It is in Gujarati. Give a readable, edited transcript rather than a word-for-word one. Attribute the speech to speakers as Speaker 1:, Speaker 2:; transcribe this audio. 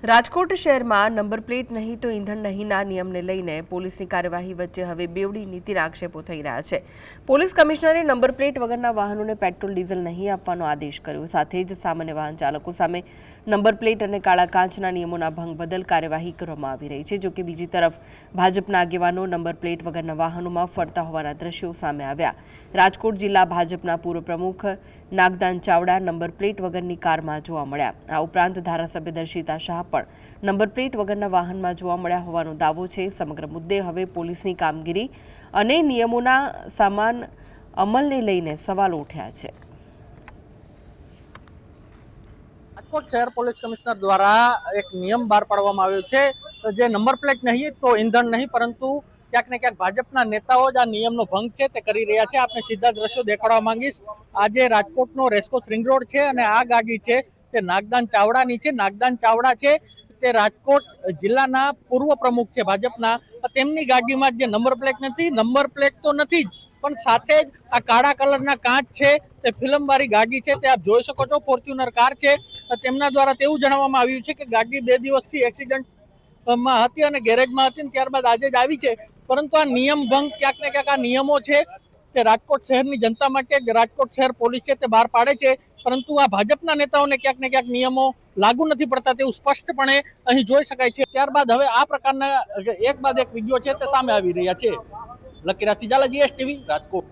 Speaker 1: રાજકોટ શહેરમાં નંબર પ્લેટ નહીં તો ઈંધણ નહીંના નિયમને લઈને પોલીસની કાર્યવાહી વચ્ચે હવે બેવડી નીતિના આક્ષેપો થઈ રહ્યા છે। પોલીસ કમિશનરે નંબર પ્લેટ વગરના વાહનોને પેટ્રોલ ડીઝલ નહીં આપવાનો આદેશ કર્યો। સાથે જ સામાન્ય વાહન ચાલકો સામે નંબર પ્લેટ અને કાળા કાચના નિયમોના ભંગ બદલ કાર્યવાહી કરવામાં આવી રહી છે। જોકે બીજી તરફ ભાજપના આગેવાનો નંબર પ્લેટ વગરના વાહનોમાં ફરતા હોવાના દ્રશ્યો સામે આવ્યા। રાજકોટ જિલ્લા ભાજપના પૂર્વ પ્રમુખ નાગદાન ચાવડા નંબર પ્લેટ વગરની કારમાં જોવા મળ્યા। આ ઉપરાંત ધારાસભ્ય દર્શિતા શાહ પણ નંબર પ્લેટ વગરના વાહનમાં જોવા મળ્યા હોવાનો દાવો છે। સમગ્ર મુદ્દે હવે પોલીસની કામગીરી અને નિયમોના સમાન અમલને લઈને સવાલો ઉઠ્યા છે।
Speaker 2: રાજકોટ શહેર પોલીસ કમિશનર દ્વારા એક નિયમ બહાર પાડવામાં આવ્યો છે જે નંબર પ્લેટ નહીં તો ઈંધણ નહીં, પરંતુ ક્યાંક ને ક્યાંક ભાજપના નેતાઓ જ આ નિયમનો ભંગ છે તે કરી રહ્યા છે। આપણે સીધા દ્રશ્યો દેખાડવા માંગીશ। આજે રાજકોટનો રેસકોર્સ રિંગ રોડ છે અને આ ગાડી છે તે નાગદાન ચાવડાની છે। નાગદાન ચાવડા છે તે રાજકોટ જિલ્લાના પૂર્વ પ્રમુખ છે ભાજપના। તેમની ગાડીમાં જે નંબર પ્લેટ નથી, નંબર પ્લેટ તો નથી જ, પણ સાથે જ આ કાળા કલરના કાચ છે તે ફિલ્મવાળી ગાડી છે તે આપ જોઈ શકો છો, ફોર્ચ્યુનર કાર છે। તેમના દ્વારા તેવું જણાવવામાં આવ્યું છે કે ગાડી 2 દિવસથી એક્સિડન્ટમાં હતી અને ગેરેજમાં હતી, ત્યારબાદ આજે જ આવી છે। પરંતુ આ નિયમ ભંગ ક્યાંક ને ક્યાંક આ નિયમો છે તે રાજકોટ શહેરની જનતા માટે રાજકોટ શહેર પોલીસ છે તે બહાર પાડે છે, પરંતુ આ ભાજપના નેતાઓને ક્યાંક ને ક્યાંક નિયમો લાગુ નથી પડતા તેવું સ્પષ્ટપણે અહીં જોઈ શકાય છે। ત્યારબાદ હવે આ પ્રકારના એક બાદ એક વિડીયો છે તે સામે આવી રહ્યા છે। લકીરાજ સીજાલા, GSTV, રાજકોટ।